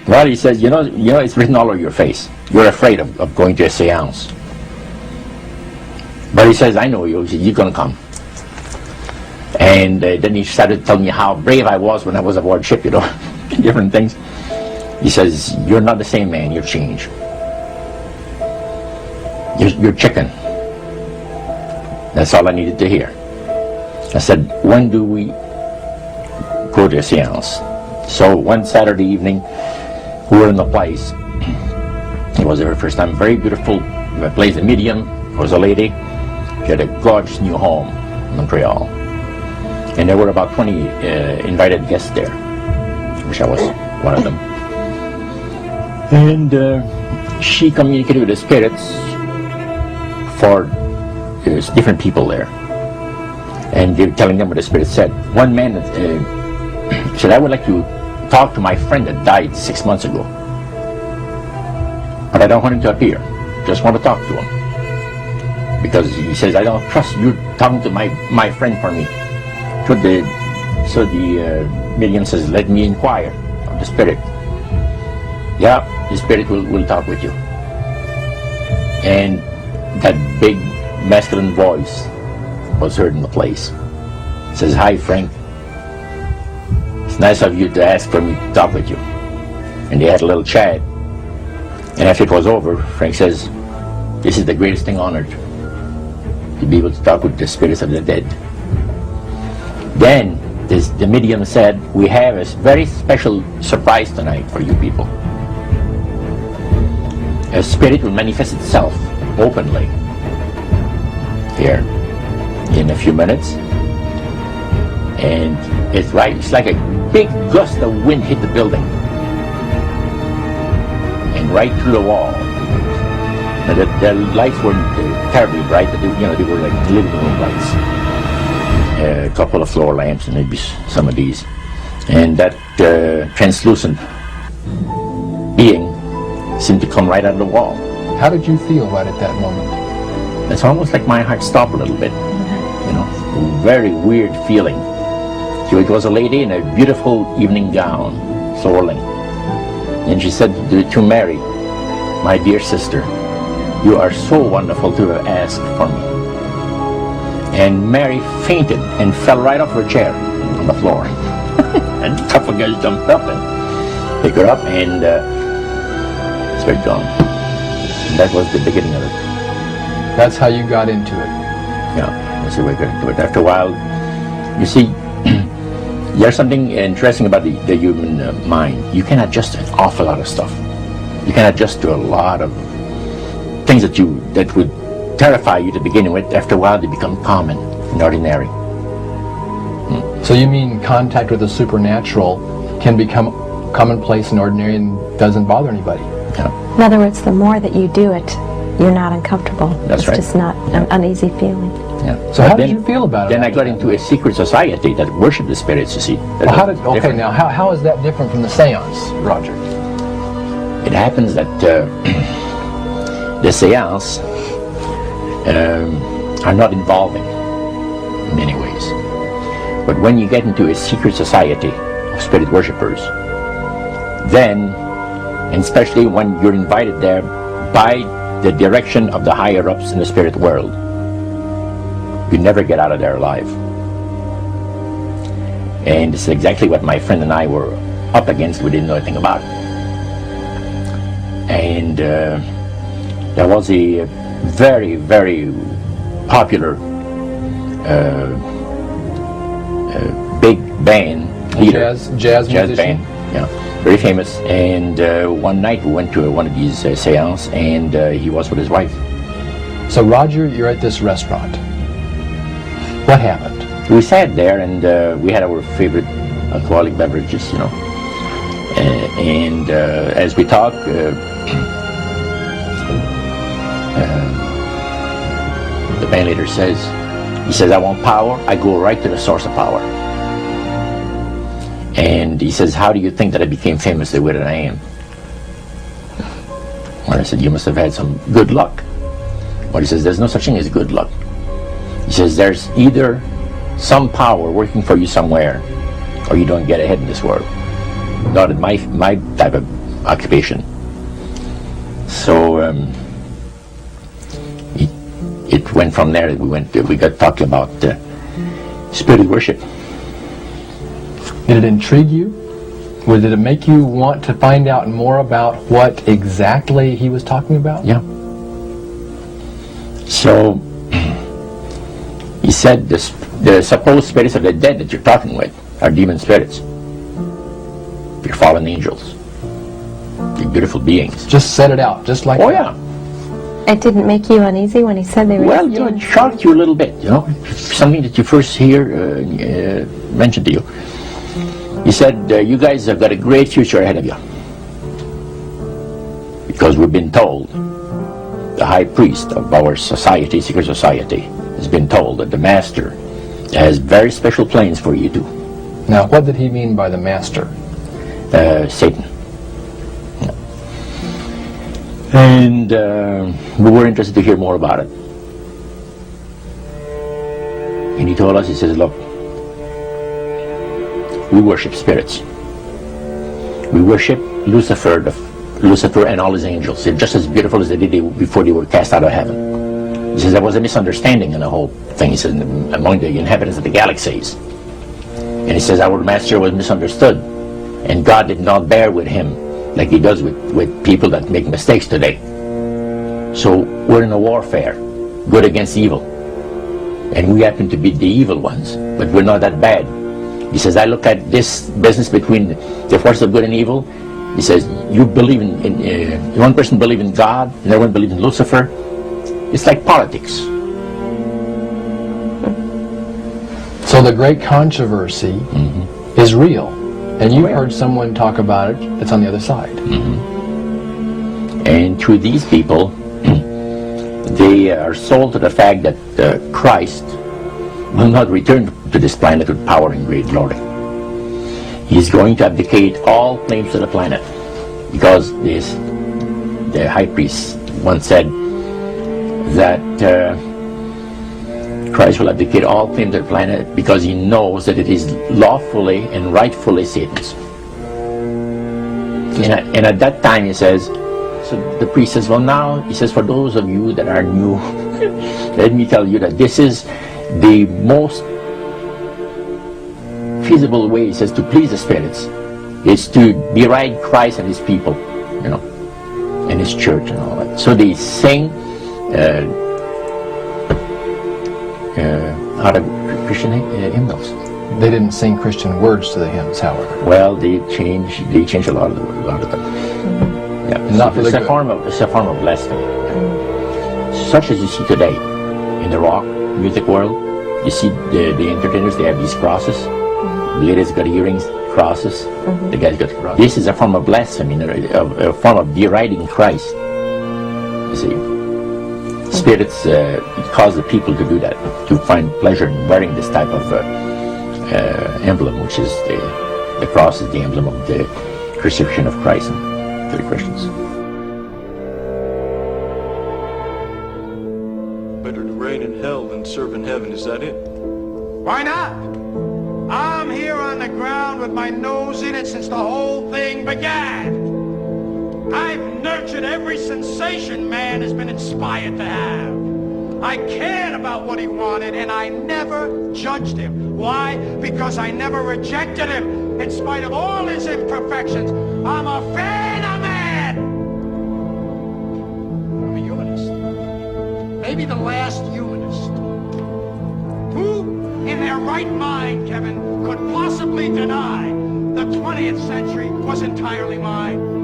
Well, he says, you know, it's written all over your face. You're afraid of going to a seance. But he says, I know you. He said, you're going to come. And then he started telling me how brave I was when I was aboard ship, you know, different things. He says, you're not the same man, you've changed. You're chicken. That's all I needed to hear. I said, when do we go to a seance? So one Saturday evening, we were in the place. It was her first time, very beautiful. The place, a medium, was a lady. She had a gorgeous new home in Montreal. And there were about 20 invited guests there, which I was one of them. And she communicated with the spirits for there's different people there. And they were telling them what the spirit said. One man said, I would like to talk to my friend that died 6 months ago. But I don't want him to appear. Just want to talk to him. Because he says, I don't trust you talking to my friend for me. So the medium says, let me inquire of the spirit. Yeah, the spirit will talk with you. And that big masculine voice was heard in the place. It says, hi Frank, it's nice of you to ask for me to talk with you. And they had a little chat. And after it was over, Frank says, this is the greatest thing on earth, to be able to talk with the spirits of the dead. Then the medium said, we have a very special surprise tonight for you people. A spirit will manifest itself openly here in a few minutes. And it's like a big gust of wind hit the building. And right through the wall. Now the lights weren't terribly bright, but they were like living room lights. A couple of floor lamps and maybe some of these. And that translucent being seemed to come right out of the wall. How did you feel right at that moment? It's almost like my heart stopped a little bit. You know, very weird feeling. So it was a lady in a beautiful evening gown, swirling. And she said to Mary, my dear sister, you are so wonderful to have asked for me. And Mary fainted and fell right off her chair on the floor. And a couple of guys jumped up and picked her up, and started gone. And that was the beginning of it. That's how you got into it. Yeah, that's the way I got into it. After a while, you see, there's something interesting about the human mind. You can adjust to an awful lot of stuff. You can adjust to a lot of things that would terrify you to begin with. After a while, they become common and ordinary. So you mean contact with the supernatural can become commonplace and ordinary and doesn't bother anybody? Yeah. In other words, the more that you do it, you're not uncomfortable. That's right. It's just not an uneasy feeling. Yeah. So how did you feel about it? Then I got into a secret society that worshipped the spirits, you see. Well, now how is that different from the seance, Roger? It happens that the seance are not involving in many ways. But when you get into a secret society of spirit worshippers, then, and especially when you're invited there by the direction of the higher ups in the spirit world, you never get out of there alive. And it's exactly what my friend and I were up against. We didn't know anything about it. And there was a very, very popular big band leader, jazz musician. band, yeah, very famous. And one night we went to one of these seances, and he was with his wife. So Roger, you're at this restaurant. What happened? We sat there, and we had our favorite alcoholic beverages, you know. And as we talked, the band leader says, I want power. I go right to the source of power. And he says, how do you think that I became famous the way that I am? Well, I said, you must have had some good luck. Well, he says, there's no such thing as good luck. He says, there's either some power working for you somewhere, or you don't get ahead in this world. Not in my type of occupation. So it went from there. We got talking about spirit worship. Did it intrigue you? Or did it make you want to find out more about what exactly he was talking about? Yeah. So he said the supposed spirits of the dead that you're talking with are demon spirits. They're fallen angels. They're beautiful beings. Just set it out, just like Oh that. yeah. It didn't make you uneasy when he said they were Well, you know, it shocked you a little bit, you know, something that you first hear mentioned to you. He said, you guys have got a great future ahead of you. Because we've been told, the high priest of our society, secret society, has been told that the master has very special plans for you too. Now, what did he mean by the master? Satan. And we were interested to hear more about it. And he told us, he says, look, we worship spirits. We worship Lucifer and all his angels. They're just as beautiful as they did before they were cast out of heaven. He says there was a misunderstanding in the whole thing. He says among the inhabitants of the galaxies. And he says our master was misunderstood. And God did not bear with him like he does with people that make mistakes today. So we're in a warfare, good against evil. And we happen to be the evil ones, but we're not that bad. He says, I look at this business between the forces of good and evil. He says, you believe in one person believe in God, another one believe in Lucifer. It's like politics. So the great controversy is real. And you heard someone talk about it that's on the other side. And to these people, they are sold to the fact that Christ will not return to this planet with power and great glory. He's going to abdicate all claims to the planet, because the high priest once said that Christ will abdicate all claims to the planet because he knows that it is lawfully and rightfully Satan's. And at that time he says, so the priest says, well now, he says, for those of you that are new, let me tell you that this is the most feasible way, he says, to please the spirits is to deride Christ and his people, you know, and his church and all that. So they sing out of Christian hymnals. They didn't sing Christian words to the hymns, however. Well, they changed a lot of them. Yeah, Not it's a form of blasphemy, such as you see today in the rock music world. You see the entertainers, they have these crosses. The ladies got earrings, crosses. The guys got crosses. This is a form of blasphemy, a form of deriding Christ. You see, spirits cause the people to do that, to find pleasure in wearing this type of emblem, which is the cross is the emblem of the crucifixion of Christ to the Christians. Better to reign in hell than serve in heaven, is that it? Why not? I'm here on the ground with my nose in it since the whole thing began. I've nurtured every sensation man has been inspired to have. I cared about what he wanted, and I never judged him. Why? Because I never rejected him, in spite of all his imperfections. I'm a fan of man! I'm a humanist. Maybe the last humanist. Who in their right mind, Kevin, could possibly deny the 20th century was entirely mine?